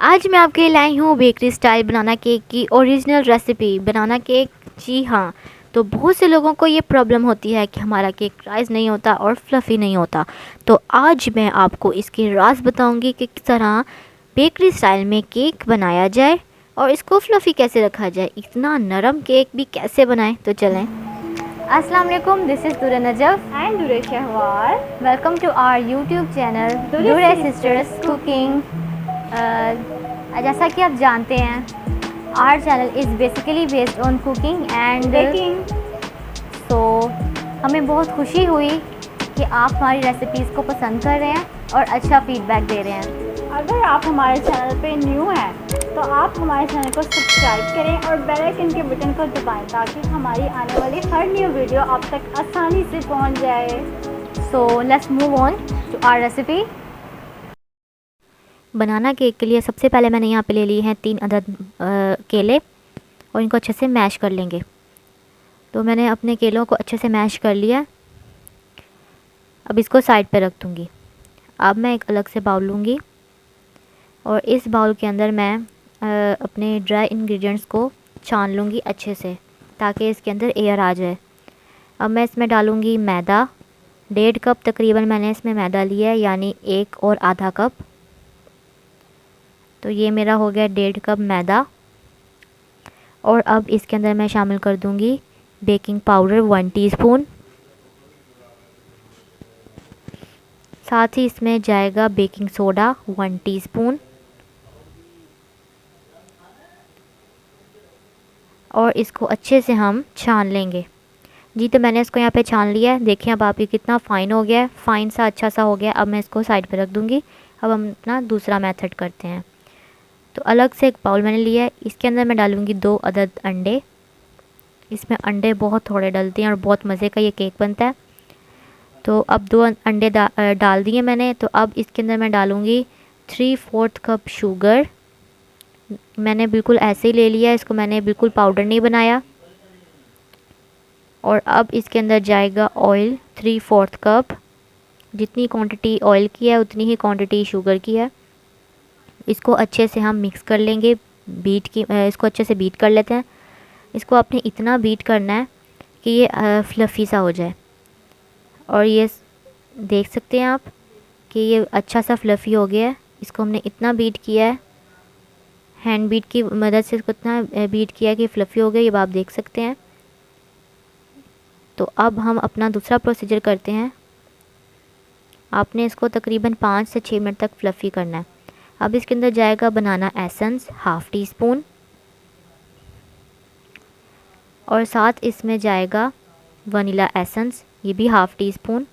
आज मैं आपके लिए लाई हूँ बेकरी स्टाइल बनाना केक की ओरिजिनल रेसिपी। बनाना केक, जी हाँ। तो बहुत से लोगों को ये प्रॉब्लम होती है कि हमारा केक राइस नहीं होता और फ्लफ़ी नहीं होता। तो आज मैं आपको इसके राज बताऊंगी कि किस तरह बेकरी स्टाइल में केक बनाया जाए और इसको फ्लफ़ी कैसे रखा जाए, इतना नरम केक भी कैसे बनाएं। तो चलें। अस्सलाम वालेकुम, this is Durre Najaf and Durre Shahwar. Welcome to our YouTube channel Durre sisters cooking. जैसा कि आप जानते हैं, our channel is basically based on cooking and baking. तो हमें बहुत खुशी हुई कि आप हमारी रेसिपीज़ को पसंद कर रहे हैं और अच्छा फीडबैक दे रहे हैं। अगर आप हमारे चैनल पे न्यू हैं तो आप हमारे चैनल को सब्सक्राइब करें और बेल आइकन के बटन को दबाएं ताकि हमारी आने वाली हर न्यू वीडियो आप तक आसानी से पहुंच जाए। So let's move on to our recipe. Banana cake के लिए सबसे पहले मैंने यहाँ पे ले लिए हैं 3 अदद केले और इनको अच्छे से मैश कर लेंगे। तो मैंने अपने केलों को अच्छे से मैश कर लिया। अब इसको साइड पे रख दूँगी। अब मैं एक अलग से बाउल लूँगी और इस बाउल के अंदर मैं अपने ड्राई इंग्रेडिएंट्स को छान लूँगी अच्छे से ताकि इसके अंदर एयर आ जाए। अब मैं इसमें डालूँगी मैदा। 1.5 कप तकरीबन मैंने इसमें मैदा लिया है, यानी 1 और आधा कप। तो ये मेरा हो गया 1.5 कप मैदा। और अब इसके अंदर मैं शामिल कर दूँगी बेकिंग पाउडर 1 टीस्पून। साथ ही इसमें जाएगा बेकिंग सोडा 1 टीस्पून और इसको अच्छे से हम छान लेंगे। जी, तो मैंने इसको यहाँ पे छान लिया है। देखिए अब आप ये कितना फ़ाइन हो गया है, फ़ाइन सा अच्छा सा हो गया। अब मैं इसको साइड पे रख दूँगी। अब हम अपना दूसरा मेथड करते हैं। तो अलग से एक बाउल मैंने लिया है, इसके अंदर मैं डालूँगी 2 अदद अंडे। इसमें अंडे बहुत थोड़े डलते हैं और बहुत मज़े का ये केक बनता है। तो अब 2 अंडे डाल दिए मैंने। तो अब इसके अंदर मैं डालूँगी 3/4 कप शुगर। मैंने बिल्कुल ऐसे ही ले लिया, इसको मैंने बिल्कुल पाउडर नहीं बनाया। और अब इसके अंदर जाएगा ऑयल 3/4 कप। जितनी क्वांटिटी ऑयल की है उतनी ही क्वांटिटी शुगर की है। इसको अच्छे से हम मिक्स कर लेंगे। इसको अच्छे से बीट कर लेते हैं। इसको आपने इतना बीट करना है कि ये फ्लफ़ी सा हो जाए। और ये देख सकते हैं आप कि ये अच्छा सा फ्लफ़ी हो गया है। इसको हमने इतना बीट किया है, हैंड बीट की मदद से इसको इतना बीट किया है कि फ्लफ़ी हो गया। ये आप देख सकते हैं। तो अब हम अपना दूसरा प्रोसीजर करते हैं। आपने इसको तकरीबन 5 से 6 मिनट तक फ्लफ़ी करना है। अब इसके अंदर जाएगा बनाना एसेंस 1/2 टीस्पून और साथ इसमें जाएगा वनीला एसेंस, ये भी 1/2 टीस्पून,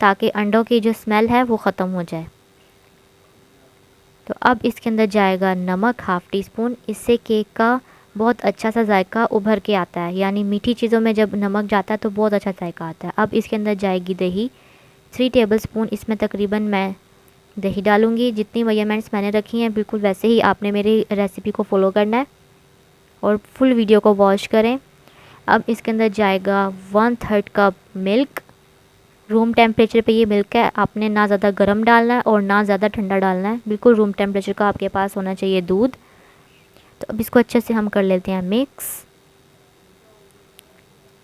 ताकि अंडों की जो स्मेल है वो ख़त्म हो जाए। तो अब इसके अंदर जाएगा नमक 1/2 टीस्पून। इससे केक का बहुत अच्छा सा जायका उभर के आता है, यानी मीठी चीज़ों में जब नमक जाता है तो बहुत अच्छा जायका आता है। अब इसके अंदर जाएगी दही 3 टेबलस्पून। इसमें तकरीबन मैं दही डालूँगी। जितनी मेजरमेंट्स मैंने रखी हैं बिल्कुल वैसे ही आपने मेरी रेसिपी को फॉलो करना है और फुल वीडियो को वॉच करें। अब इसके अंदर जाएगा 1/3 कप मिल्क। रूम टेम्परेचर पे ये मिल्क है, आपने ना ज़्यादा गर्म डालना है और ना ज़्यादा ठंडा डालना है, बिल्कुल रूम टेम्परेचर का आपके पास होना चाहिए दूध। तो अब इसको अच्छे से हम कर लेते हैं मिक्स।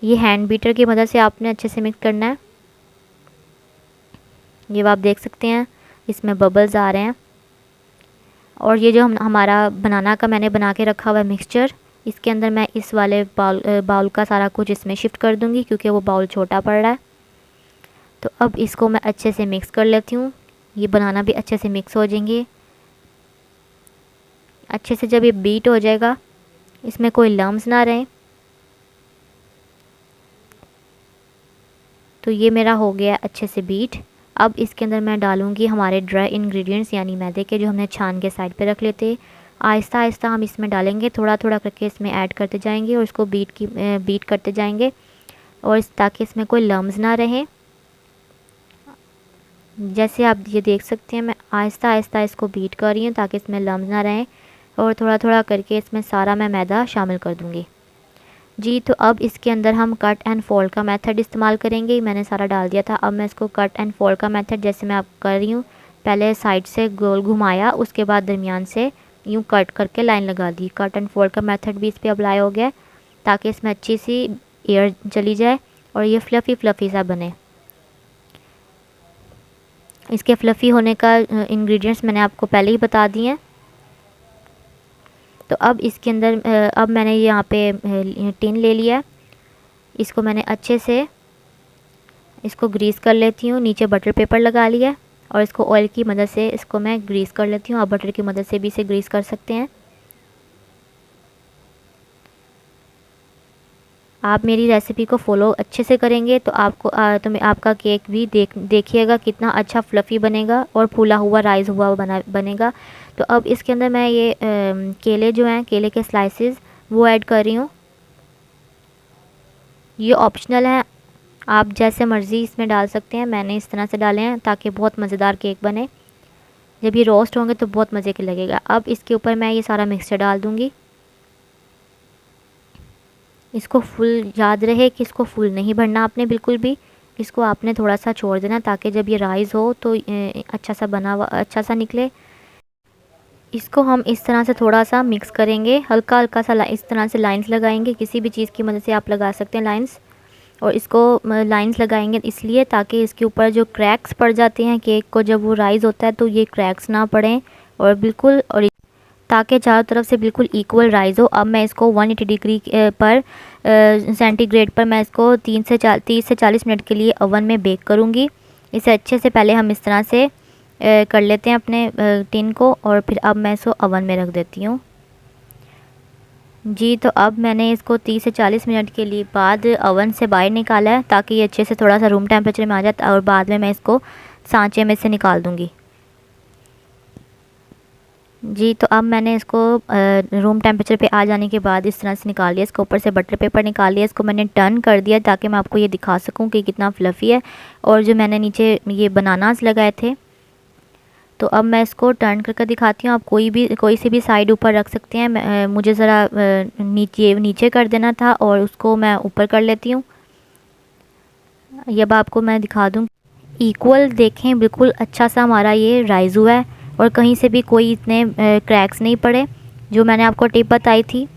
ये हैंड बीटर की मदद से आपने अच्छे से मिक्स करना है। ये आप देख सकते हैं इसमें बबल्स आ रहे हैं। और ये जो हमारा बनाना का मैंने बना के रखा हुआ है मिक्सचर, इसके अंदर मैं इस वाले बाउल का सारा कुछ इसमें शिफ्ट कर दूँगी क्योंकि वो बाउल छोटा पड़ रहा है। तो अब इसको मैं अच्छे से मिक्स कर लेती हूँ। ये बनाना भी अच्छे से मिक्स हो जाएंगे। अच्छे से जब ये बीट हो जाएगा, इसमें कोई लम्स ना रहे। तो ये मेरा हो गया अच्छे से बीट। अब इसके अंदर मैं डालूँगी हमारे ड्राई इंग्रेडिएंट्स, यानी मैदे के जो हमने छान के साइड पे रख लेते। आहिस्ता आहिस्ता हम इसमें डालेंगे, थोड़ा थोड़ा करके इसमें ऐड करते जाएंगे और इसको बीट करते जाएंगे और ताकि इसमें कोई लम्स ना रहे। जैसे आप ये देख सकते हैं मैं आहिस्ता आहिस्ता इसको बीट कर रही हूँ ताकि इसमें लम्स ना रहें और थोड़ा थोड़ा करके इसमें सारा मैं मैदा शामिल कर दूँगी। जी, तो अब इसके अंदर हम कट एंड फोल्ड का मेथड इस्तेमाल करेंगे। मैंने सारा डाल दिया था। अब मैं इसको कट एंड फोल्ड का मेथड जैसे मैं आप कर रही हूँ, पहले साइड से गोल घुमाया, उसके बाद दरमियान से यूँ कट करके लाइन लगा दी। कट एंड फोल्ड का मेथड भी इस पर अप्लाई हो गया ताकि इसमें अच्छी सी एयर चली जाए और ये फ्लफ़ी सा बने। इसके फ्लफ़ी होने का इंग्रेडिएंट्स मैंने आपको पहले ही बता दिए हैं। तो अब इसके अंदर अब मैंने यहाँ पे टिन ले लिया, इसको मैंने अच्छे से इसको ग्रीस कर लेती हूँ। नीचे बटर पेपर लगा लिया और इसको ऑयल की मदद से इसको मैं ग्रीस कर लेती हूँ। आप बटर की मदद से भी इसे ग्रीस कर सकते हैं। आप मेरी रेसिपी को फॉलो अच्छे से करेंगे तो आपको आपका केक भी देखिएगा कितना अच्छा फ्लफ़ी बनेगा और फूला हुआ राइस हुआ बनेगा। तो अब इसके अंदर मैं ये केले जो हैं, केले के स्लाइसेस वो ऐड कर रही हूँ। ये ऑप्शनल है, आप जैसे मर्ज़ी इसमें डाल सकते हैं। मैंने इस तरह से डाले हैं ताकि बहुत मज़ेदार केक बने। जब ये रोस्ट होंगे तो बहुत मज़े के लगेगा। अब इसके ऊपर मैं ये सारा मिक्सचर डाल दूँगी। इसको फुल याद रहे कि इसको फुल नहीं भरना आपने बिल्कुल भी, इसको आपने थोड़ा सा छोड़ देना ताकि जब ये राइस हो तो अच्छा सा बना हुआ अच्छा सा निकले। इसको हम इस तरह से थोड़ा सा मिक्स करेंगे, हल्का हल्का सा इस तरह से लाइंस लगाएंगे। किसी भी चीज़ की मदद से आप लगा सकते हैं लाइंस। और इसको लाइंस लगाएंगे इसलिए ताकि इसके ऊपर जो क्रैक्स पड़ जाते हैं केक को जब वो राइस होता है तो ये क्रैक्स ना पड़ें और बिल्कुल, और ताकि चारों तरफ से बिल्कुल इक्वल राइस हो। अब मैं इसको 180 डिग्री पर सेंटीग्रेड पर मैं इसको 30 से 40 मिनट के लिए ओवन में बेक करूँगी। इसे अच्छे से पहले हम इस तरह से कर लेते हैं अपने टिन को और फिर अब मैं इसको ओवन में रख देती हूँ। जी, तो अब मैंने इसको 30 से 40 मिनट के लिए बाद ओवन से बाहर निकाला है ताकि ये अच्छे से थोड़ा सा रूम टेम्परेचर में आ जाए और बाद में मैं इसको सांचे में से निकाल दूँगी। जी, तो अब मैंने इसको रूम टेम्परेचर पे आ जाने के बाद इस तरह से निकाल लिया। इसके ऊपर से बटर पेपर निकाल लिया, इसको मैंने टर्न कर दिया ताकि मैं आपको ये दिखा सकूं कि कितना फ्लफ़ी है। और जो मैंने नीचे ये बनानास लगाए थे तो अब मैं इसको टर्न करके दिखाती हूँ। आप कोई सी भी साइड ऊपर रख सकते हैं। मुझे ज़रा नीचे कर देना था और उसको मैं ऊपर कर लेती हूँ। अब आपको मैं दिखा दूँ इक्वल, देखें बिल्कुल अच्छा सा हमारा ये राइस हुआ है और कहीं से भी कोई इतने क्रैक्स नहीं पड़े। जो मैंने आपको टिप बताई थी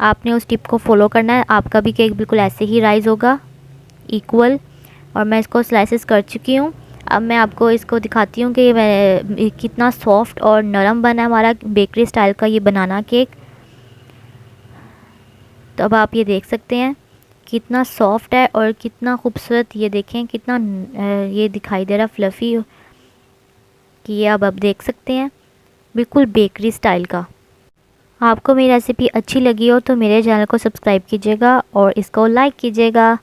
आपने उस टिप को फॉलो करना है, आपका भी केक बिल्कुल ऐसे ही राइस होगा इक्वल। और मैं इसको स्लाइसेस कर चुकी हूँ। अब मैं आपको इसको दिखाती हूँ कि कितना सॉफ्ट और नरम बना है हमारा बेकरी स्टाइल का ये बनाना केक। तो अब आप ये देख सकते हैं कितना सॉफ्ट है और कितना खूबसूरत, ये देखें कितना ये दिखाई दे रहा फ्लफ़ी कि ये अब आप देख सकते हैं बिल्कुल बेकरी स्टाइल का। आपको मेरी रेसिपी अच्छी लगी हो तो मेरे चैनल को सब्सक्राइब कीजिएगा और इसको लाइक कीजिएगा।